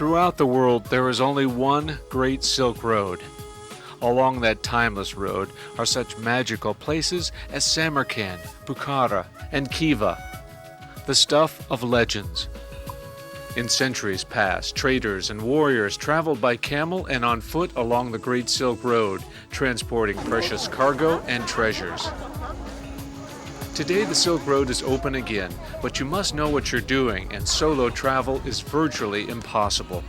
Throughout the world, there is only one great Silk Road. Along that timeless road are such magical places as Samarkand, Bukhara, and Khiva, the stuff of legends. In centuries past, traders and warriors traveled by camel and on foot along the Great Silk Road, transporting precious cargo and treasures. Today the Silk Road is open again, but you must know what you're doing, and solo travel is virtually impossible.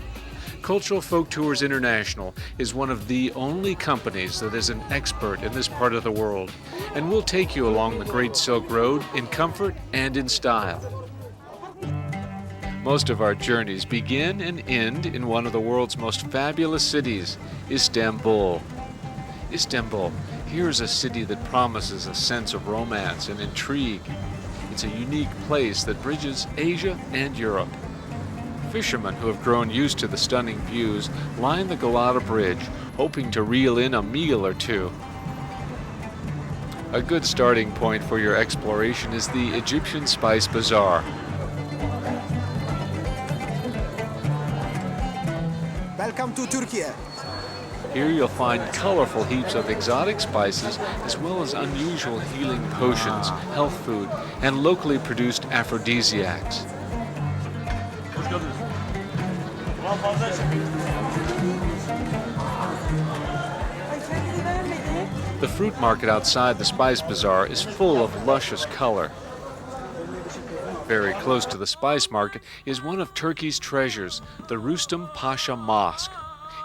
Cultural Folk Tours International is one of the only companies that is an expert in this part of the world, and we'll take you along the Great Silk Road in comfort and in style. Most of our journeys begin and end in one of the world's most fabulous cities, Istanbul. Istanbul, here's a city that promises a sense of romance and intrigue. It's a unique place that bridges Asia and Europe. Fishermen who have grown used to the stunning views line the Galata Bridge, hoping to reel in a meal or two. A good starting point for your exploration is the Egyptian Spice Bazaar. Welcome to Turkey. Here you'll find colorful heaps of exotic spices, as well as unusual healing potions, health food, and locally produced aphrodisiacs. The fruit market outside the Spice Bazaar is full of luscious color. Very close to the spice market is one of Turkey's treasures, the Rustam Pasha Mosque.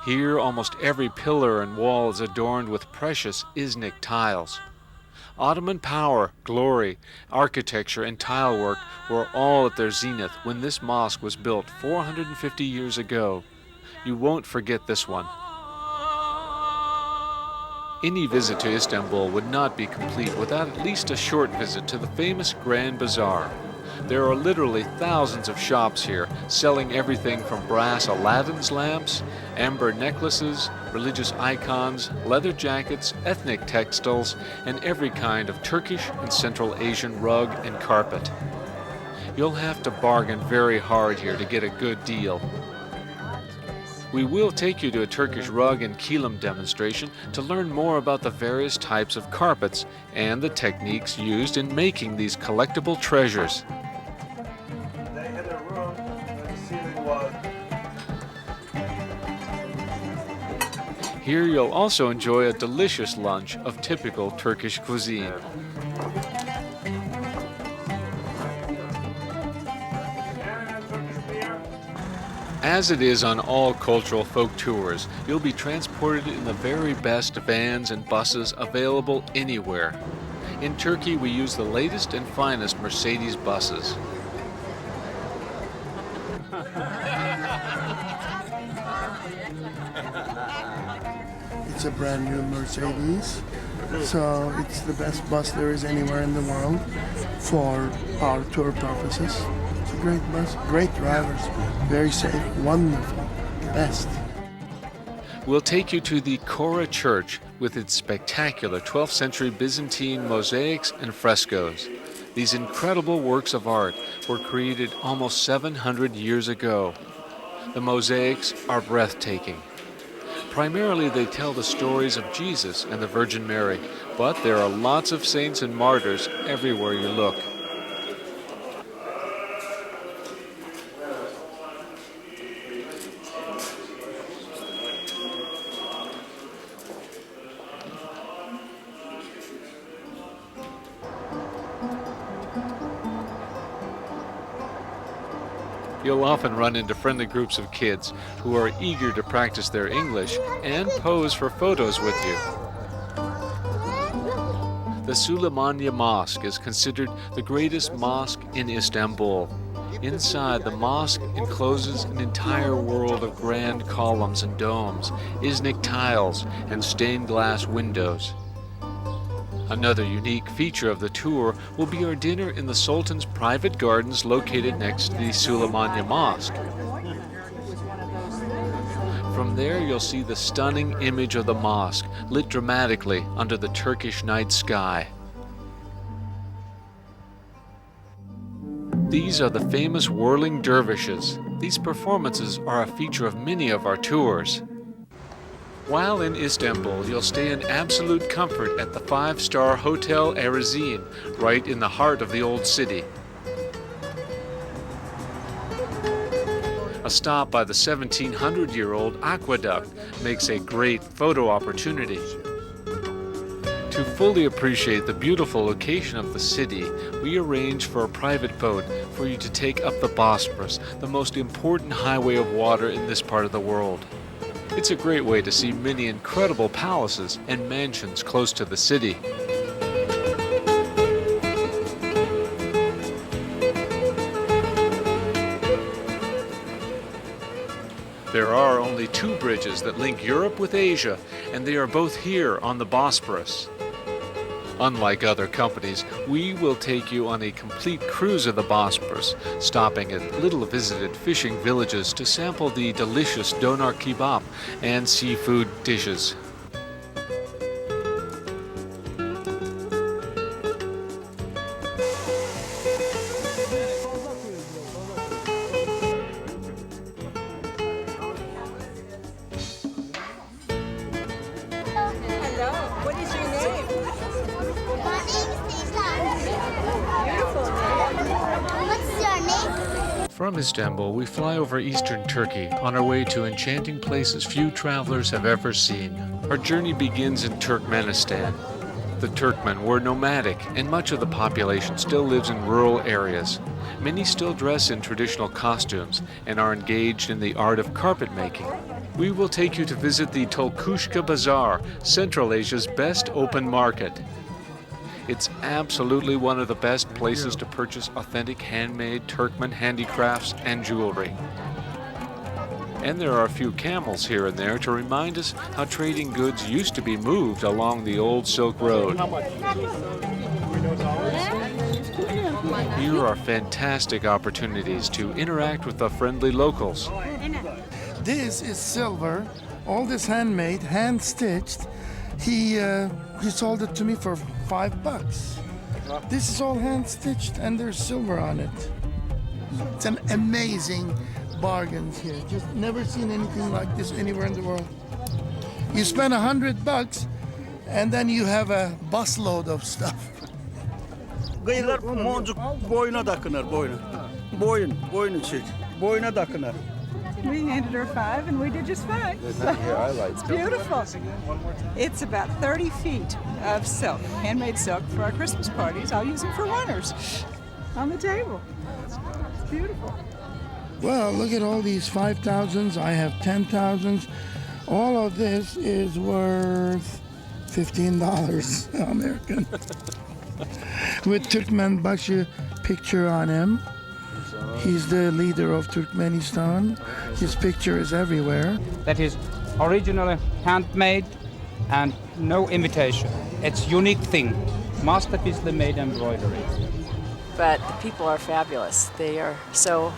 Here, almost every pillar and wall is adorned with precious Iznik tiles. Ottoman power, glory, architecture, and tile work were all at their zenith when this mosque was built 450 years ago. You won't forget this one. Any visit to Istanbul would not be complete without at least a short visit to the famous Grand Bazaar. There are literally thousands of shops here, selling everything from brass Aladdin's lamps, amber necklaces, religious icons, leather jackets, ethnic textiles, and every kind of Turkish and Central Asian rug and carpet. You'll have to bargain very hard here to get a good deal. We will take you to a Turkish rug and kilim demonstration to learn more about the various types of carpets and the techniques used in making these collectible treasures. They had a room where the ceiling was. Here you'll also enjoy a delicious lunch of typical Turkish cuisine. As it is on all cultural folk tours, you'll be transported in the very best vans and buses available anywhere. In Turkey, we use the latest and finest Mercedes buses. It's a brand new Mercedes, so it's the best bus there is anywhere in the world for our tour purposes. It's a great bus, great drivers, very safe, wonderful, best. We'll take you to the Kora Church with its spectacular 12th century Byzantine mosaics and frescoes. These incredible works of art were created almost 700 years ago. The mosaics are breathtaking. Primarily they tell the stories of Jesus and the Virgin Mary, but there are lots of saints and martyrs everywhere you look. You'll often run into friendly groups of kids who are eager to practice their English and pose for photos with you. The Süleymaniye Mosque is considered the greatest mosque in Istanbul. Inside, the mosque encloses an entire world of grand columns and domes, Iznik tiles, and stained glass windows. Another unique feature of the tour will be our dinner in the Sultan's private gardens located next to the Süleymaniye Mosque. From there you'll see the stunning image of the mosque lit dramatically under the Turkish night sky. These are the famous whirling dervishes. These performances are a feature of many of our tours. While in Istanbul, you'll stay in absolute comfort at the 5-star Hotel Erizine, right in the heart of the old city. A stop by the 1700-year-old aqueduct makes a great photo opportunity. To fully appreciate the beautiful location of the city, we arrange for a private boat for you to take up the Bosporus, the most important highway of water in this part of the world. It's a great way to see many incredible palaces and mansions close to the city. There are only 2 bridges that link Europe with Asia, and they are both here on the Bosporus. Unlike other companies, we will take you on a complete cruise of the Bosporus, stopping at little visited fishing villages to sample the delicious doner kebab and seafood dishes. Hello, what is your name? My name is Islam. Beautiful name. What's your name? From Istanbul, we fly over eastern Turkey on our way to enchanting places few travelers have ever seen. Our journey begins in Turkmenistan. The Turkmen were nomadic, and much of the population still lives in rural areas. Many still dress in traditional costumes and are engaged in the art of carpet making. We will take you to visit the Tolkushka Bazaar, Central Asia's best open market. It's absolutely one of the best places to purchase authentic handmade Turkmen handicrafts and jewelry. And there are a few camels here and there to remind us how trading goods used to be moved along the old Silk Road. Here are fantastic opportunities to interact with the friendly locals. This is silver, all this handmade, hand stitched. He sold it to me for $5. This is all hand stitched and there's silver on it. It's an amazing bargains here. Just never seen anything like this anywhere in the world. You spend $100 and then you have a busload of stuff. Kıyılar moncuk boyuna takınır boyuna. Boyun için. Boyuna takınır. We handed her 5 and we did just fine. It's beautiful. It's about 30 feet of silk, handmade silk for our Christmas parties. I'll use them for runners on the table. It's beautiful. Well, look at all these 5,000s. I have 10,000s. All of this is worth $15 American. With Turkmenbaşı picture on him. He's the leader of Turkmenistan. His picture is everywhere. That is originally handmade and no imitation. It's unique thing, masterpiecely made embroidery. But the people are fabulous. They are so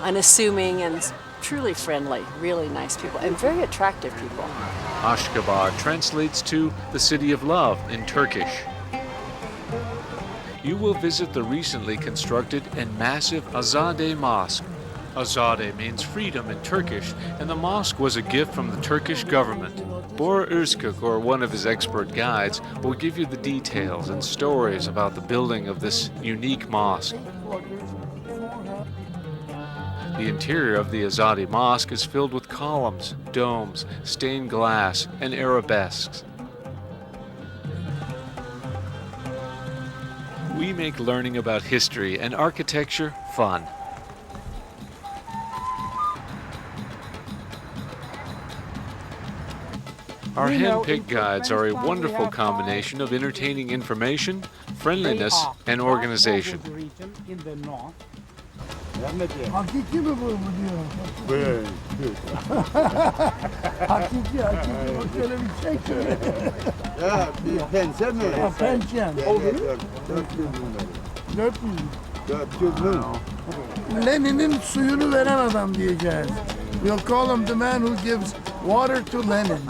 unassuming and truly friendly, really nice people, and very attractive people. Ashgabat translates to the city of love in Turkish. You will visit the recently constructed and massive Azade Mosque. Azade means freedom in Turkish, and the mosque was a gift from the Turkish government. Bora Özkök, or one of his expert guides, will give you the details and stories about the building of this unique mosque. The interior of the Azadi Mosque is filled with columns, domes, stained glass, and arabesques. We make learning about history and architecture fun. Our hand-picked guides are a wonderful combination of entertaining information, friendliness, and organization. Hakiki mi bu diyor? Hakiki. Bak şöyle bir çek. Ya bir pense mi? Pençen. 400 mü? Lenin'in suyunu veren adam diyeceğiz. We'll call him the man who gives water to Lenin.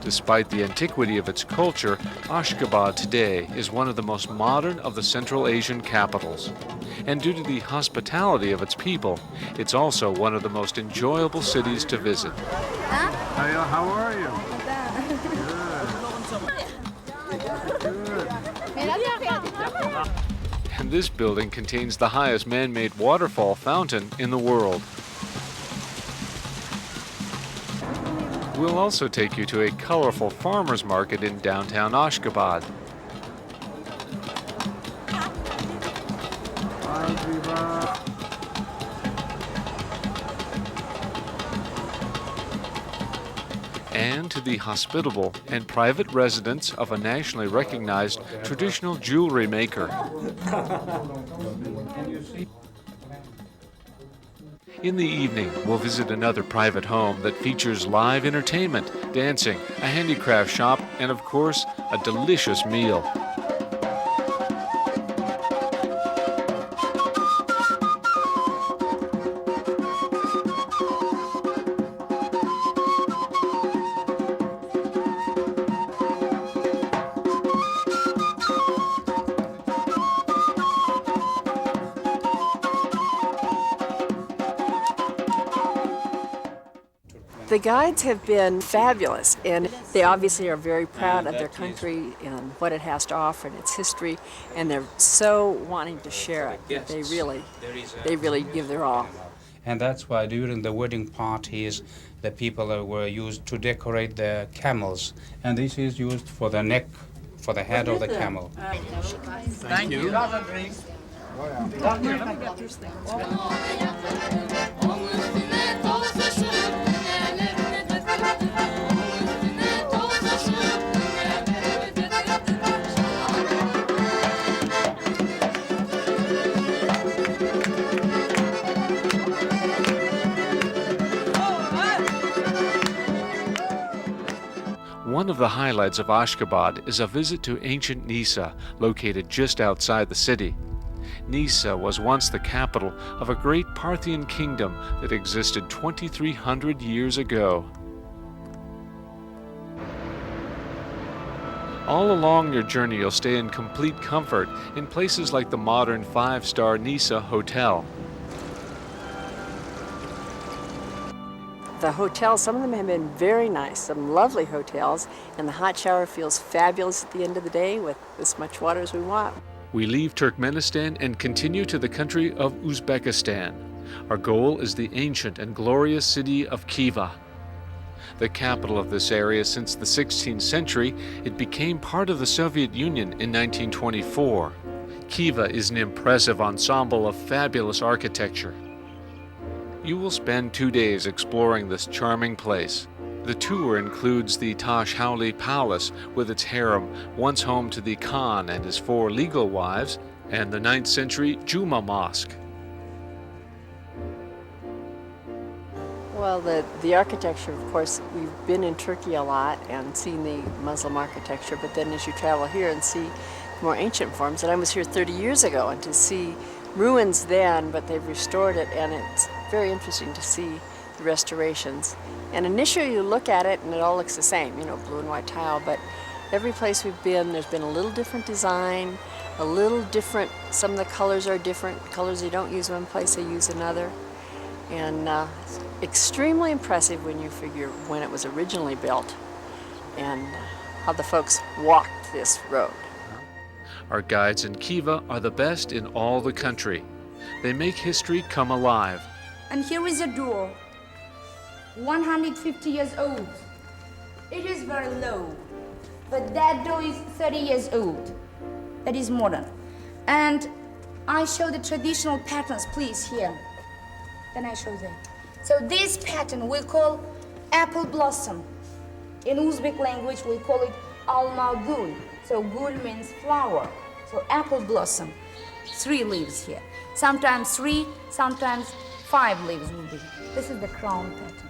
To Despite the antiquity of its culture, Ashgabat today is one of the most modern of the Central Asian capitals. And due to the hospitality of its people, it's also one of the most enjoyable cities to visit. How are you? And this building contains the highest man-made waterfall fountain in the world. We'll also take you to a colorful farmers market in downtown Ashgabat. And to the hospitable and private residence of a nationally recognized traditional jewelry maker. In the evening, we'll visit another private home that features live entertainment, dancing, a handicraft shop, and of course, a delicious meal. The guides have been fabulous, and they obviously are very proud of their country and what it has to offer and its history, and they're so wanting to share it. They really give their all. And that's why during the wedding parties, the people were used to decorate their camels. And this is used for the neck, for the head of the camel. Thank you. One of the highlights of Ashgabat is a visit to ancient Nisa, located just outside the city. Nisa was once the capital of a great Parthian kingdom that existed 2,300 years ago. All along your journey, you'll stay in complete comfort in places like the modern 5-star Nisa Hotel. The hotels, some of them have been very nice, some lovely hotels, and the hot shower feels fabulous at the end of the day with as much water as we want. We leave Turkmenistan and continue to the country of Uzbekistan. Our goal is the ancient and glorious city of Khiva. The capital of this area since the 16th century, it became part of the Soviet Union in 1924. Khiva is an impressive ensemble of fabulous architecture. You will spend 2 days exploring this charming place. The tour includes the Tash Hauli Palace with its harem, once home to the Khan and his 4 legal wives, and the 9th century Juma Mosque. Well, the architecture, of course, we've been in Turkey a lot and seen the Muslim architecture, but then as you travel here and see more ancient forms, and I was here 30 years ago, and to see ruins then, but they've restored it, and it's very interesting to see the restorations. And initially you look at it and it all looks the same, you know, blue and white tile, but every place we've been, there's been a little different design, a little different, some of the colors are different, colors they don't use one place, they use another. And it's extremely impressive when you figure when it was originally built and how the folks walked this road. Our guides in Khiva are the best in all the country. They make history come alive. And here is a door, 150 years old. It is very low, but that door is 30 years old. That is modern. And I show the traditional patterns, please, here. Then I show them. So this pattern we call apple blossom. In Uzbek language, we call it alma gul. So gul means flower. So apple blossom, 3 leaves here. Sometimes 3, sometimes 5 leaves will be. This is the crown pattern.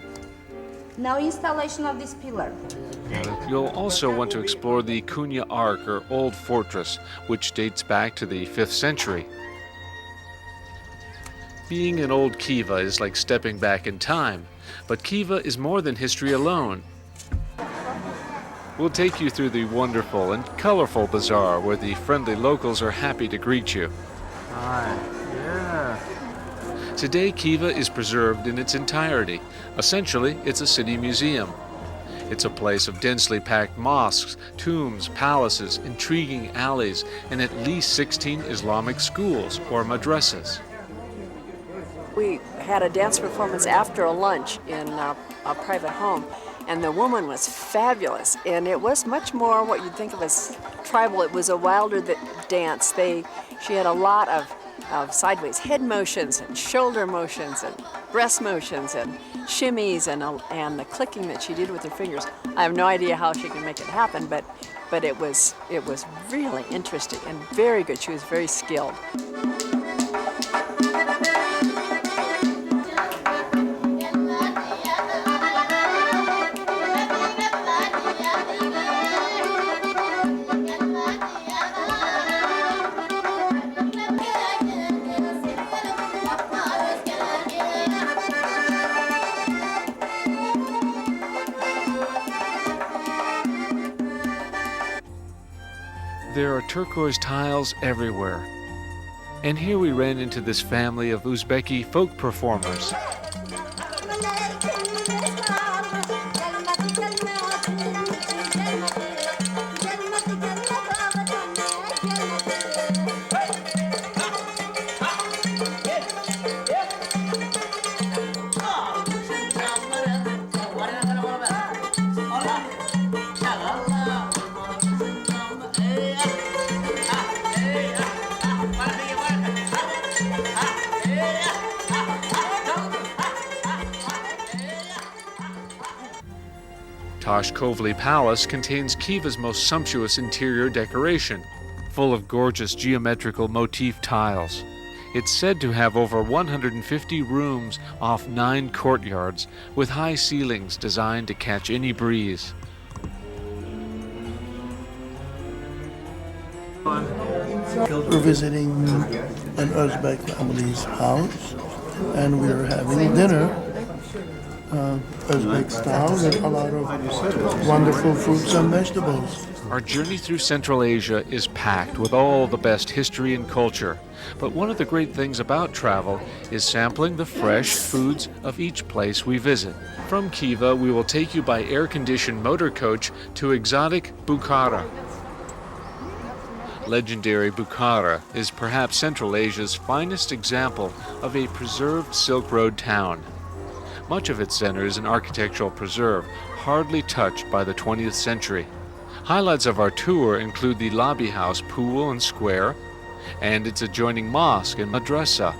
Now installation of this pillar. You'll also want to explore the Kunya Ark, or Old Fortress, which dates back to the 5th century. Being in Old Khiva is like stepping back in time, but Khiva is more than history alone. We'll take you through the wonderful and colorful bazaar where the friendly locals are happy to greet you. Hi. Yeah. Today, Khiva is preserved in its entirety. Essentially, it's a city museum. It's a place of densely packed mosques, tombs, palaces, intriguing alleys, and at least 16 Islamic schools or madrasas. We had a dance performance after a lunch in a private home, and the woman was fabulous. And it was much more what you'd think of as tribal. It was a wilder dance. She had a lot of sideways head motions and shoulder motions and breast motions and shimmies and the clicking that she did with her fingers. I have no idea how she can make it happen, but it was really interesting and very good. She was very skilled. There are turquoise tiles everywhere. And here we ran into this family of Uzbeki folk performers. Tashkovli Palace contains Khiva's most sumptuous interior decoration, full of gorgeous geometrical motif tiles. It's said to have over 150 rooms off 9 courtyards, with high ceilings designed to catch any breeze. We're visiting an Uzbek family's house, and we're having dinner. Uzbek style with a lot of wonderful fruits and vegetables. Our journey through Central Asia is packed with all the best history and culture. But one of the great things about travel is sampling the fresh foods of each place we visit. From Khiva, we will take you by air-conditioned motor coach to exotic Bukhara. Legendary Bukhara is perhaps Central Asia's finest example of a preserved Silk Road town. Much of its center is an architectural preserve, hardly touched by the 20th century. Highlights of our tour include the lobby house, pool and square, and its adjoining mosque and madrasa.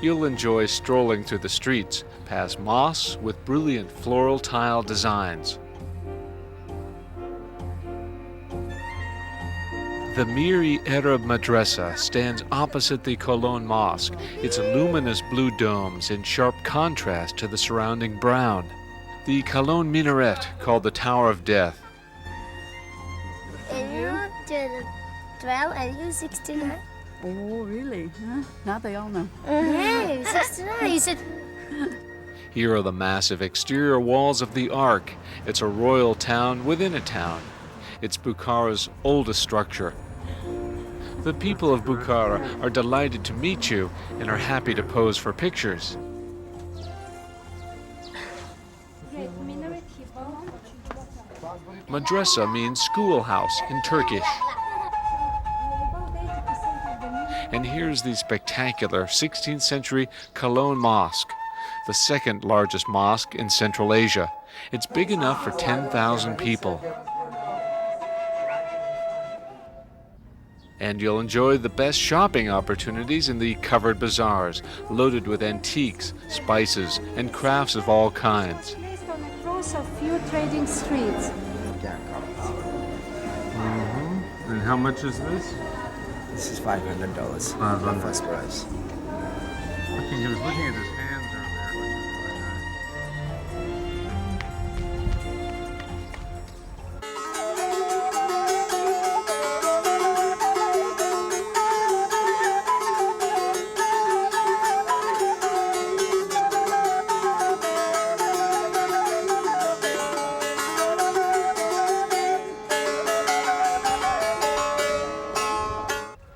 You'll enjoy strolling through the streets, past mosques with brilliant floral tile designs. The Miri Arab Madrasa stands opposite the Cologne Mosque, its luminous blue domes in sharp contrast to the surrounding brown. The Cologne minaret, called the Tower of Death. And you 12 and you 69. Oh, really? Huh? Now they all know. Yeah, 69. You said Here are the massive exterior walls of the Ark. It's a royal town within a town. It's Bukhara's oldest structure. The people of Bukhara are delighted to meet you and are happy to pose for pictures. Madrasa means schoolhouse in Turkish. And here's the spectacular 16th century Cologne Mosque, the second largest mosque in Central Asia. It's big enough for 10,000 people. And you'll enjoy the best shopping opportunities in the covered bazaars, loaded with antiques, spices, and crafts of all kinds. Placed on a cross of few trading streets. And how much is this? This is $500. $500. First price. I think he was looking at his hands earlier.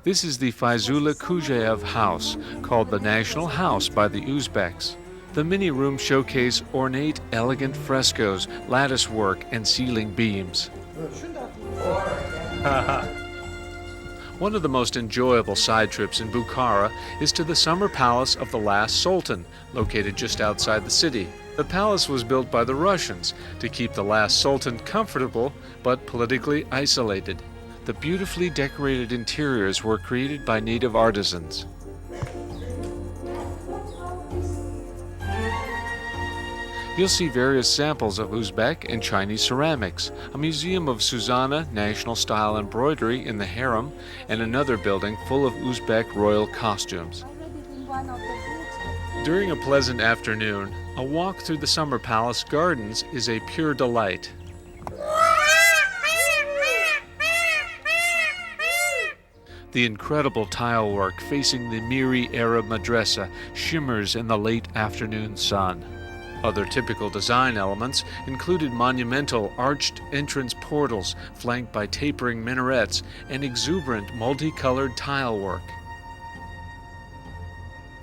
This is the Fayzullah Kujayev House, called the National House by the Uzbeks. The mini rooms showcase ornate, elegant frescoes, lattice work, and ceiling beams. One of the most enjoyable side trips in Bukhara is to the summer palace of the last Sultan, located just outside the city. The palace was built by the Russians to keep the last Sultan comfortable but politically isolated. The beautifully decorated interiors were created by native artisans. You'll see various samples of Uzbek and Chinese ceramics, a museum of Susanna national-style embroidery in the harem, and another building full of Uzbek royal costumes. During a pleasant afternoon, a walk through the summer palace gardens is a pure delight. The incredible tile work facing the Miri Arab Madrasa shimmers in the late afternoon sun. Other typical design elements included monumental arched entrance portals flanked by tapering minarets and exuberant multicolored tile work.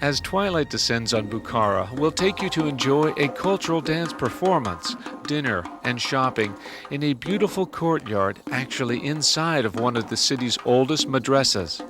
As twilight descends on Bukhara, we'll take you to enjoy a cultural dance performance, dinner, and shopping in a beautiful courtyard actually inside of one of the city's oldest madrasas.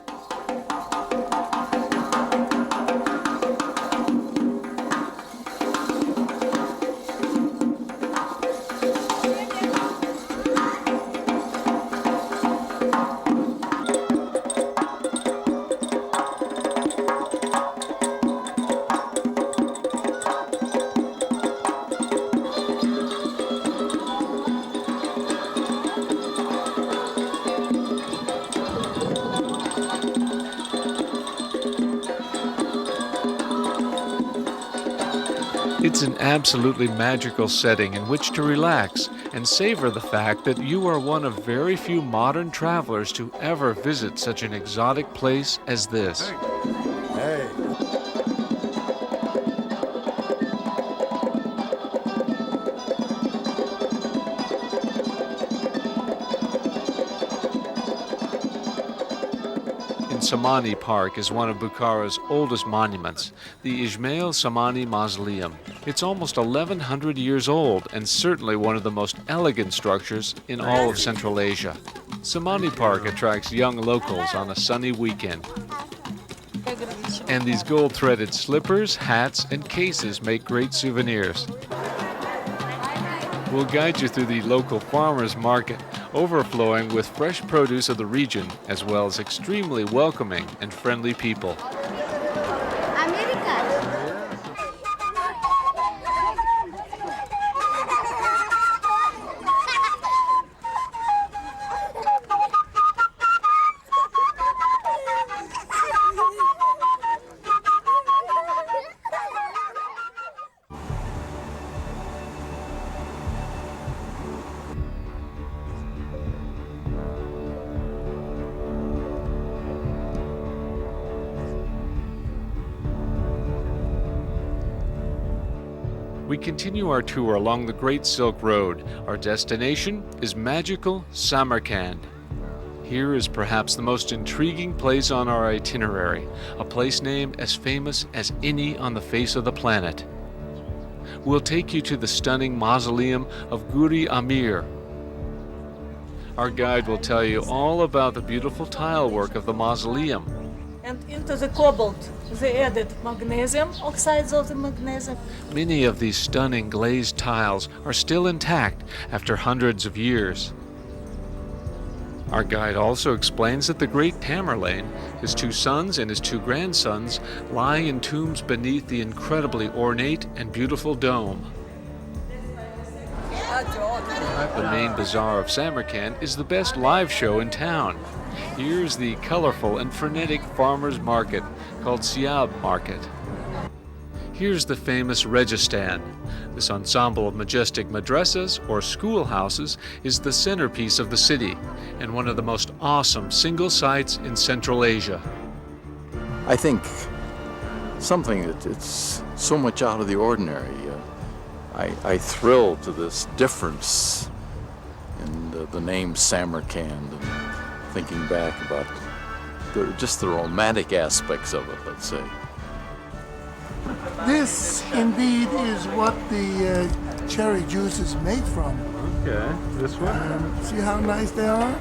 It's an absolutely magical setting in which to relax and savor the fact that you are one of very few modern travelers to ever visit such an exotic place as this. Hey. Samani Park is one of Bukhara's oldest monuments, the Ismail Samani Mausoleum. It's almost 1,100 years old and certainly one of the most elegant structures in all of Central Asia. Samani Park attracts young locals on a sunny weekend. And these gold-threaded slippers, hats, and cases make great souvenirs. We'll guide you through the local farmers market, overflowing with fresh produce of the region, as well as extremely welcoming and friendly people. We continue our tour along the Great Silk Road. Our destination is magical Samarkand. Here is perhaps the most intriguing place on our itinerary, a place named as famous as any on the face of the planet. We'll take you to the stunning mausoleum of Guri Amir. Our guide will tell you all about the beautiful tile work of the mausoleum. And into the cobalt, they added magnesium, oxides of the magnesium. Many of these stunning glazed tiles are still intact after hundreds of years. Our guide also explains that the great Tamerlane, his two sons and his two grandsons, lie in tombs beneath the incredibly ornate and beautiful dome. The main bazaar of Samarkand is the best live show in town. Here's the colorful and frenetic farmers' market called Siab Market. Here's the famous Registan. This ensemble of majestic madrasas, or schoolhouses, is the centerpiece of the city and one of the most awesome single sites in Central Asia. I think something that it's so much out of the ordinary. I thrill to this difference in the name Samarkand, and thinking back about just the romantic aspects of it, let's say. This indeed is what the cherry juice is made from. Okay, this one? See how nice they are?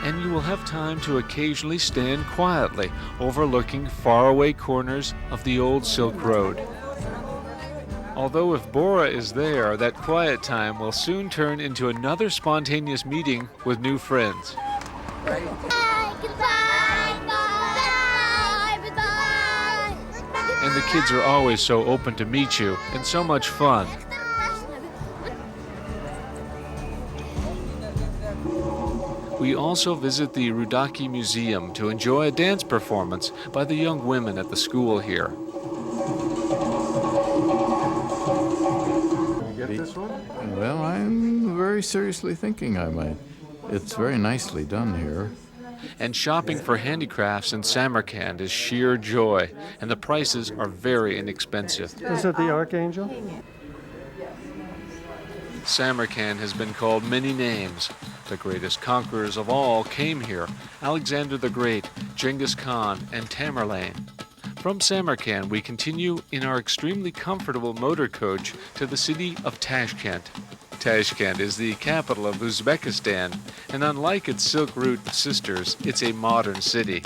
And you will have time to occasionally stand quietly overlooking faraway corners of the old Silk Road. Although if Bora is there, that quiet time will soon turn into another spontaneous meeting with new friends. Bye, goodbye, bye, goodbye. And the kids are always so open to meet you and so much fun. We also visit the Rudaki Museum to enjoy a dance performance by the young women at the school here. Get this one? Well, I'm very seriously thinking I might. It's very nicely done here. And shopping for handicrafts in Samarkand is sheer joy, and the prices are very inexpensive. Is it the Archangel? Samarkand has been called many names. The greatest conquerors of all came here: Alexander the Great, Genghis Khan, and Tamerlane. From Samarkand, we continue in our extremely comfortable motor coach to the city of Tashkent. Tashkent is the capital of Uzbekistan, and unlike its Silk Route sisters, it's a modern city.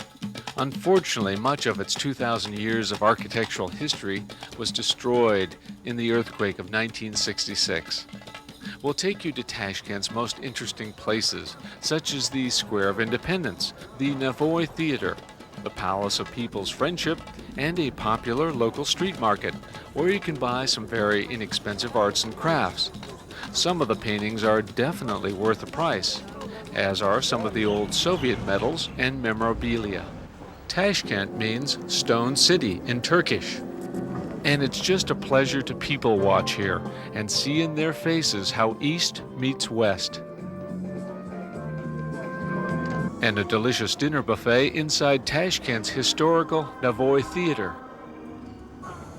Unfortunately, much of its 2,000 years of architectural history was destroyed in the earthquake of 1966. We'll take you to Tashkent's most interesting places, such as the Square of Independence, the Navoy Theater, the Palace of People's Friendship, and a popular local street market, where you can buy some very inexpensive arts and crafts. Some of the paintings are definitely worth the price, as are some of the old Soviet medals and memorabilia. Tashkent means Stone City in Turkish. And it's just a pleasure to people watch here and see in their faces how East meets West. And a delicious dinner buffet inside Tashkent's historical Navoy Theater.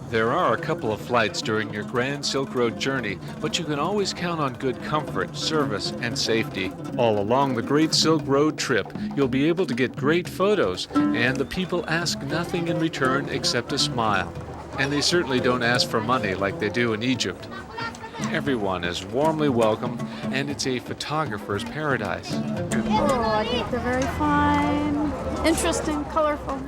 There are a couple of flights during your Grand Silk Road journey, but you can always count on good comfort, service, and safety. All along the Great Silk Road trip, you'll be able to get great photos, and the people ask nothing in return except a smile. And they certainly don't ask for money like they do in Egypt. Everyone is warmly welcome, and it's a photographer's paradise. Oh, I think they're very fine, interesting, colorful.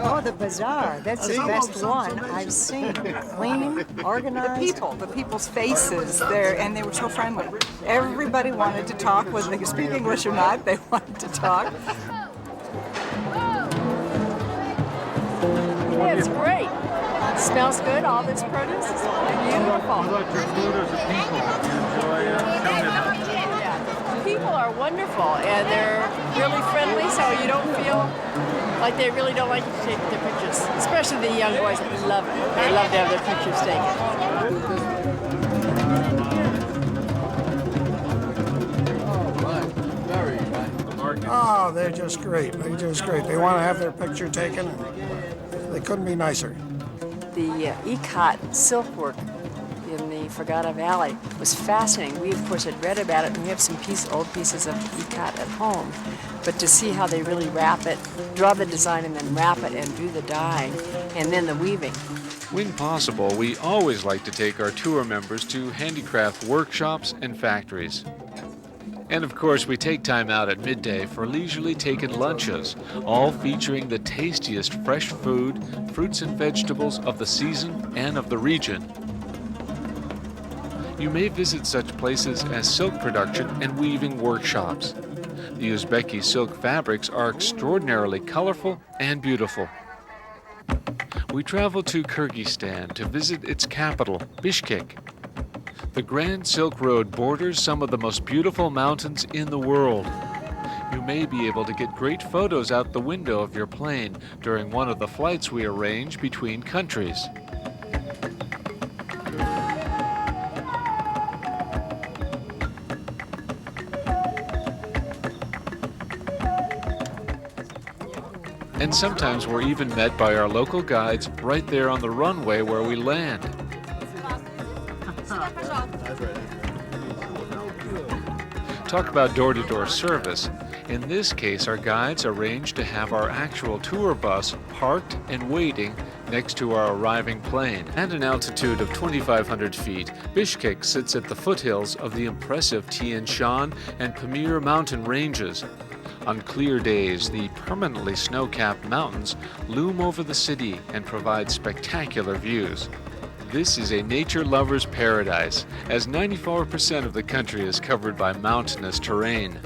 Oh, the bazaar. That's the best one I've seen. Clean, organized. The people's faces there, and they were so friendly. Everybody wanted to talk, whether they could speak English or not, they wanted to talk. Yeah, it's great. It smells good. All this produce is beautiful. Yeah, the people are wonderful, and they're really friendly, so you don't feel like they really don't like you to take their pictures. Especially the young boys love it. They love to have their pictures taken. Oh, they're just great. They're just great. They want to have their picture taken, and they couldn't be nicer. The ikat silk work in the Fergana Valley was fascinating. We, of course, had read about it, and we have some old pieces of ikat at home. But to see how they really wrap it, draw the design and then wrap it and do the dyeing, and then the weaving. When possible, we always like to take our tour members to handicraft workshops and factories. And of course, we take time out at midday for leisurely taken lunches, all featuring the tastiest fresh food, fruits and vegetables of the season and of the region. You may visit such places as silk production and weaving workshops. The Uzbeki silk fabrics are extraordinarily colorful and beautiful. We travel to Kyrgyzstan to visit its capital, Bishkek. The Grand Silk Road borders some of the most beautiful mountains in the world. You may be able to get great photos out the window of your plane during one of the flights we arrange between countries. And sometimes we're even met by our local guides right there on the runway where we land. Talk about door-to-door service. In this case, our guides arranged to have our actual tour bus parked and waiting next to our arriving plane. At an altitude of 2,500 feet, Bishkek sits at the foothills of the impressive Tian Shan and Pamir mountain ranges. On clear days, the permanently snow-capped mountains loom over the city and provide spectacular views. This is a nature lover's paradise, as 94% of the country is covered by mountainous terrain.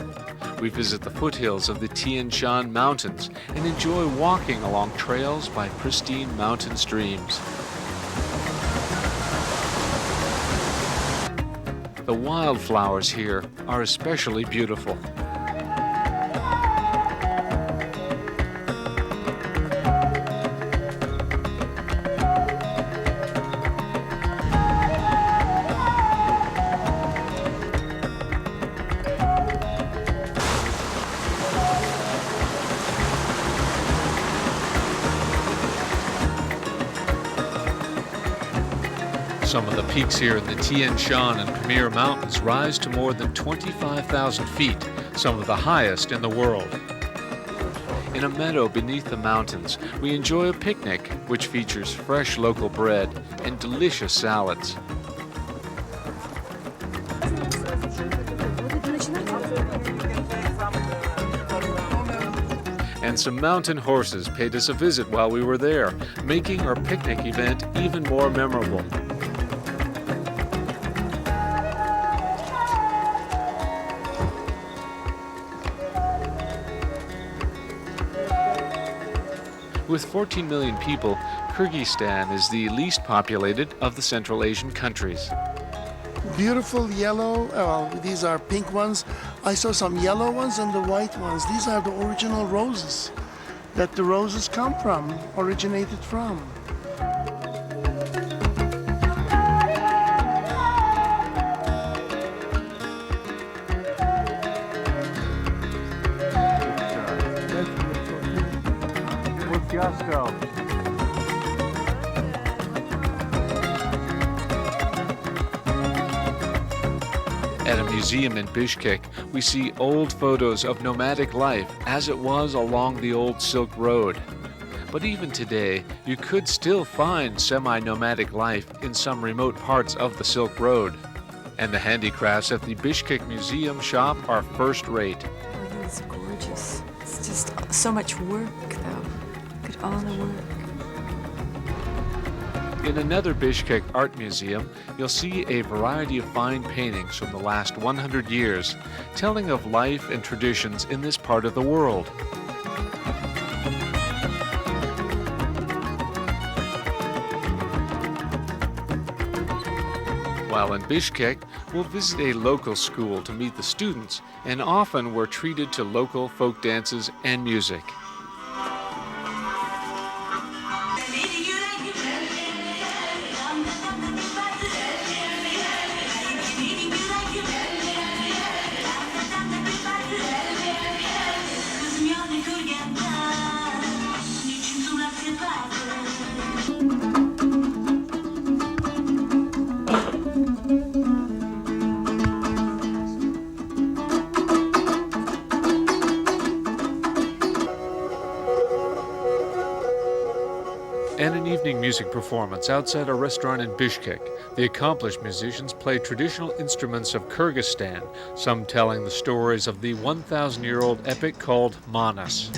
We visit the foothills of the Tian Shan Mountains and enjoy walking along trails by pristine mountain streams. The wildflowers here are especially beautiful. Some of the peaks here in the Tian Shan and Pamir Mountains rise to more than 25,000 feet, some of the highest in the world. In a meadow beneath the mountains, we enjoy a picnic which features fresh local bread and delicious salads. And some mountain horses paid us a visit while we were there, making our picnic event even more memorable. With 14 million people, Kyrgyzstan is the least populated of the Central Asian countries. Beautiful yellow, these are pink ones. I saw some yellow ones and the white ones. These are the original roses that the roses come from, originated from. Gusto. At a museum in Bishkek, we see old photos of nomadic life as it was along the old Silk Road. But even today, you could still find semi-nomadic life in some remote parts of the Silk Road. And the handicrafts at the Bishkek Museum shop are first-rate. I think it's gorgeous. It's just so much work, though. Look at all the work. In another Bishkek art museum, you'll see a variety of fine paintings from the last 100 years, telling of life and traditions in this part of the world. While in Bishkek, we'll visit a local school to meet the students, and often we're treated to local folk dances and music. And an evening music performance outside a restaurant in Bishkek. The accomplished musicians play traditional instruments of Kyrgyzstan, some telling the stories of the 1,000-year-old epic called Manas.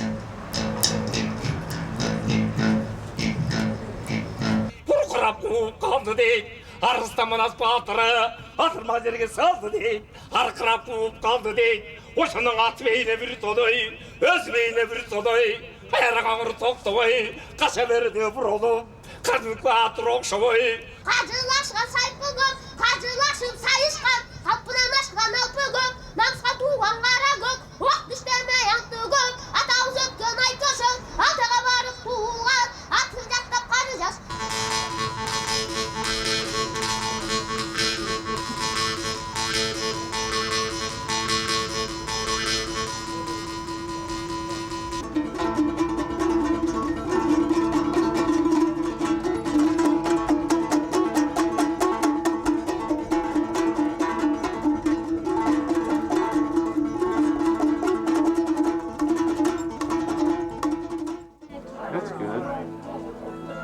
Хайрагаңыр тоқтабай, қашаберде бұрылып, қазылқа тұроқшабай. Қажылашқа сайпы көп, қажылашып сайышқан, қалпынан ашқан алпы көп, намысқа туған қара көк, оқ düşтермей аңты көп, атауыз өткен айтошы, алтыға барып туылған, атын жақтап қары жас.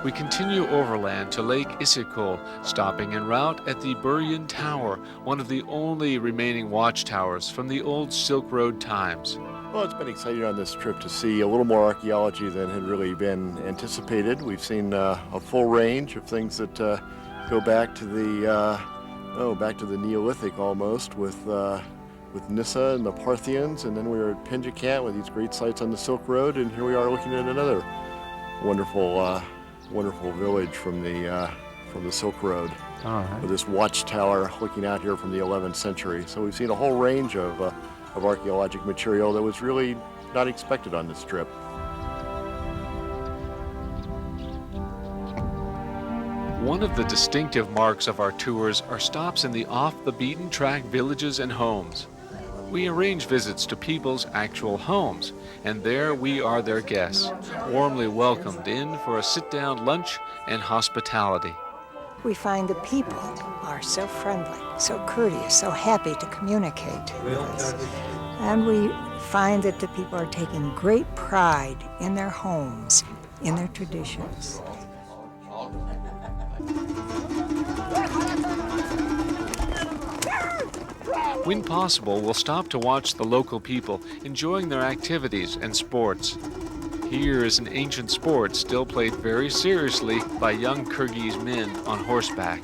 We continue overland to Lake Isikol, stopping en route at the Buryan Tower, one of the only remaining watchtowers from the old Silk Road times. Well, it's been exciting on this trip to see a little more archaeology than had really been anticipated. We've seen a full range of things that go back to the Neolithic almost, with Nissa and the Parthians, and then we were at Penjikant with these great sites on the Silk Road, and here we are looking at another wonderful village from the Silk Road, with this watchtower looking out here from the 11th century. So we've seen a whole range of archaeologic material that was really not expected on this trip. One of the distinctive marks of our tours are stops in the off-the-beaten-track villages and homes. We arrange visits to people's actual homes, and there we are their guests, warmly welcomed in for a sit-down lunch and hospitality. We find the people are so friendly, so courteous, so happy to communicate with us. And we find that the people are taking great pride in their homes, in their traditions. When possible, we'll stop to watch the local people enjoying their activities and sports. Here is an ancient sport still played very seriously by young Kyrgyz men on horseback.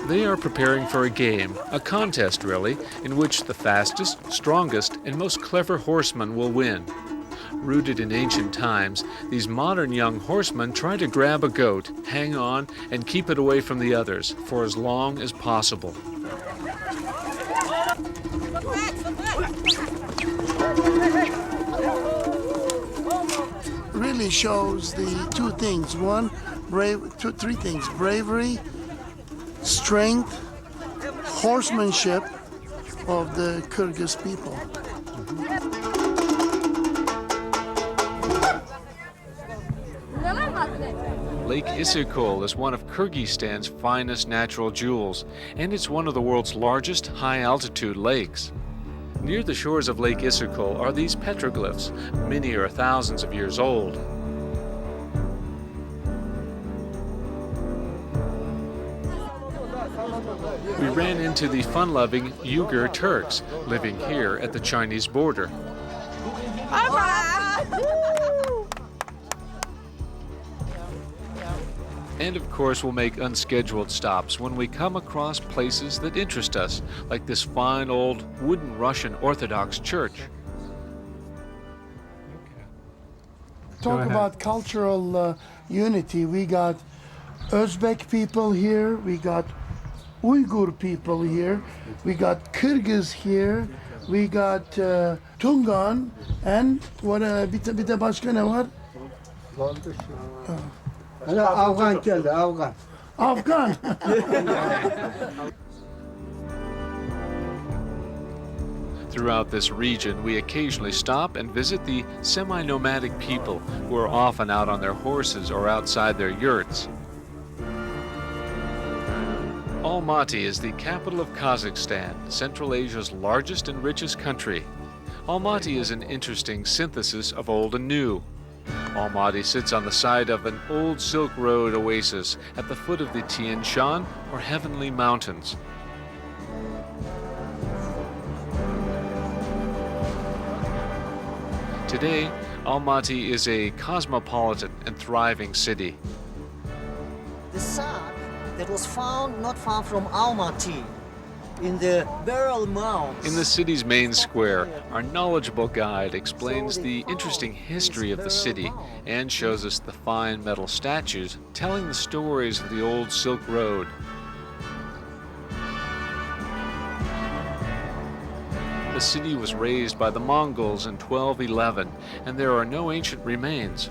They are preparing for a game, a contest really, in which the fastest, strongest, and most clever horseman will win. Rooted in ancient times, these modern young horsemen try to grab a goat, hang on, and keep it away from the others for as long as possible. Really shows the two things. Three things: bravery, strength, horsemanship of the Kyrgyz people. Lake Isikol is one of Kyrgyzstan's finest natural jewels, and it's one of the world's largest high-altitude lakes. Near the shores of Lake Isikol are these petroglyphs. Many are thousands of years old. We ran into the fun-loving Uyghur Turks living here at the Chinese border. And of course, we'll make unscheduled stops when we come across places that interest us, like this fine old wooden Russian Orthodox church. Talk about cultural unity. We got Uzbek people here, we got Uyghur people here, we got Kyrgyz here, we got Tungan, and what bir de başka ne var? Afgan geldi, Afgan. Afgan. Throughout this region, we occasionally stop and visit the semi-nomadic people who are often out on their horses or outside their yurts. Almaty is the capital of Kazakhstan, Central Asia's largest and richest country. Almaty is an interesting synthesis of old and new. Almaty sits on the side of an old Silk Road oasis at the foot of the Tian Shan, or Heavenly Mountains. Today, Almaty is a cosmopolitan and thriving city. The sack that was found not far from Almaty in the Beryl Mounds. In the city's main square, our knowledgeable guide explains the interesting history of the city and shows us the fine metal statues telling the stories of the old Silk Road. The city was razed by the Mongols in 1211, and there are no ancient remains.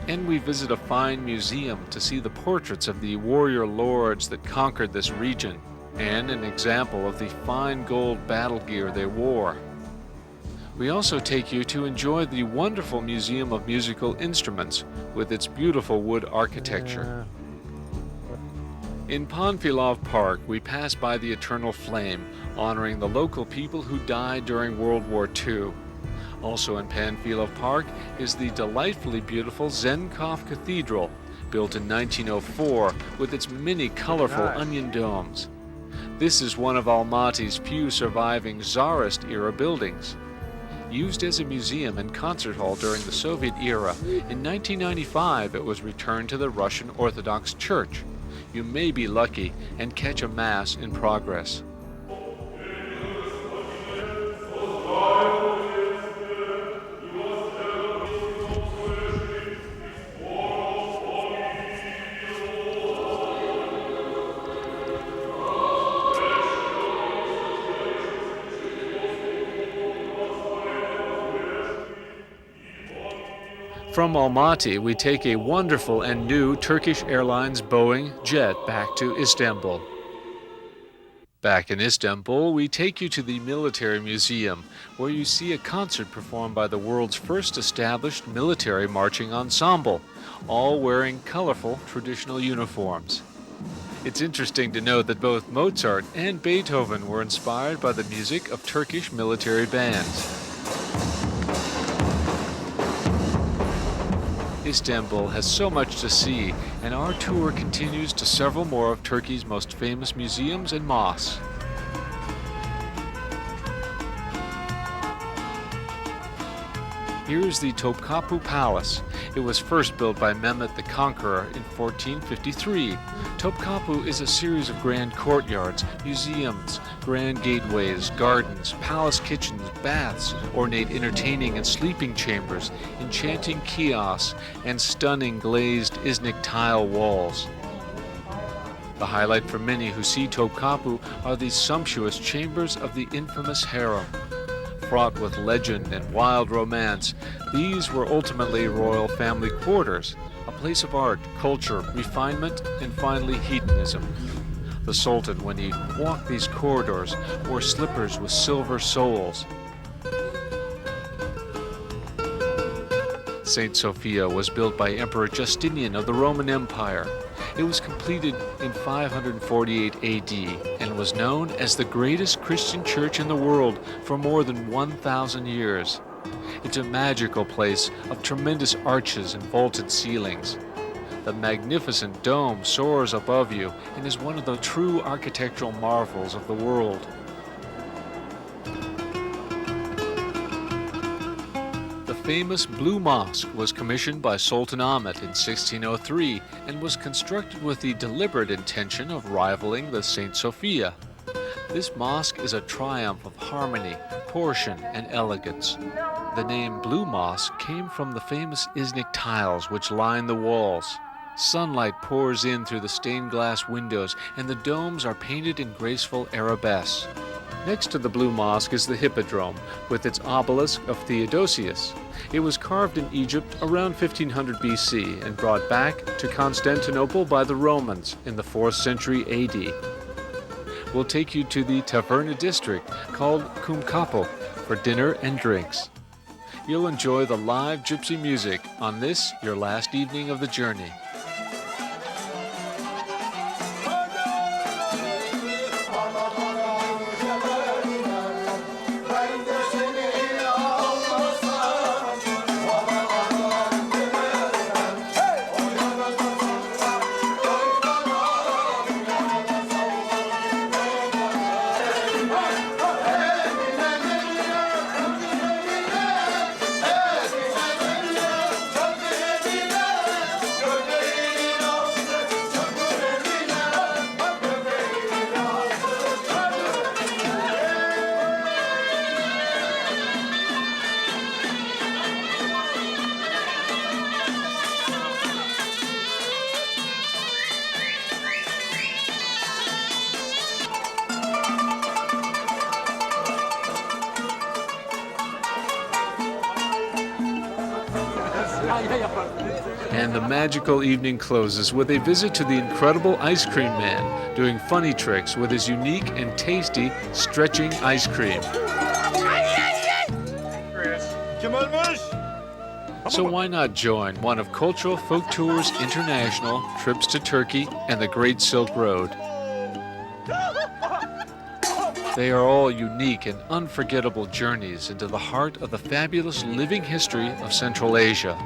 And we visit a fine museum to see the portraits of the warrior lords that conquered this region, and an example of the fine gold battle gear they wore. We also take you to enjoy the wonderful Museum of Musical Instruments with its beautiful wood architecture. In Panfilov Park, we pass by the Eternal Flame, honoring the local people who died during World War II. Also in Panfilov Park is the delightfully beautiful Zenkov Cathedral, built in 1904 with its many colorful onion domes. This is one of Almaty's few surviving Tsarist-era buildings. Used as a museum and concert hall during the Soviet era, in 1995 it was returned to the Russian Orthodox Church. You may be lucky and catch a Mass in progress. From Almaty, we take a wonderful and new Turkish Airlines Boeing jet back to Istanbul. Back in Istanbul, we take you to the Military Museum, where you see a concert performed by the world's first established military marching ensemble, all wearing colorful traditional uniforms. It's interesting to note that both Mozart and Beethoven were inspired by the music of Turkish military bands. Istanbul has so much to see, and our tour continues to several more of Turkey's most famous museums and mosques. Here is the Topkapi Palace. It was first built by Mehmet the Conqueror in 1453. Topkapi is a series of grand courtyards, museums, grand gateways, gardens, palace kitchens, baths, ornate entertaining and sleeping chambers, enchanting kiosks, and stunning glazed Iznik tile walls. The highlight for many who see Topkapi are the sumptuous chambers of the infamous harem. Fraught with legend and wild romance, these were ultimately royal family quarters, a place of art, culture, refinement, and finally hedonism. The Sultan, when he walked these corridors, wore slippers with silver soles. St. Sophia was built by Emperor Justinian of the Roman Empire. It was completed in 548 AD and was known as the greatest Christian church in the world for more than 1,000 years. It's a magical place of tremendous arches and vaulted ceilings. The magnificent dome soars above you and is one of the true architectural marvels of the world. The famous Blue Mosque was commissioned by Sultan Ahmet in 1603 and was constructed with the deliberate intention of rivaling the St. Sophia. This mosque is a triumph of harmony, proportion, and elegance. The name Blue Mosque came from the famous Iznik tiles which line the walls. Sunlight pours in through the stained glass windows, and the domes are painted in graceful arabesques. Next to the Blue Mosque is the Hippodrome, with its obelisk of Theodosius. It was carved in Egypt around 1500 BC and brought back to Constantinople by the Romans in the 4th century AD. We'll take you to the Taverna district called Kumkapo for dinner and drinks. You'll enjoy the live gypsy music on this, your last evening of the journey. And the magical evening closes with a visit to the incredible ice cream man doing funny tricks with his unique and tasty stretching ice cream. So why not join one of Cultural Folk Tours International trips to Turkey and the Great Silk Road? They are all unique and unforgettable journeys into the heart of the fabulous living history of Central Asia.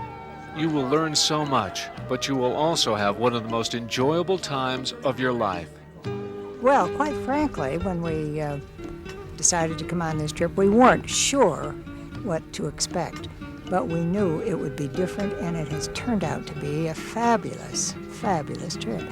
You will learn so much, but you will also have one of the most enjoyable times of your life. Well, quite frankly, when we decided to come on this trip, we weren't sure what to expect, but we knew it would be different, and it has turned out to be a fabulous, fabulous trip.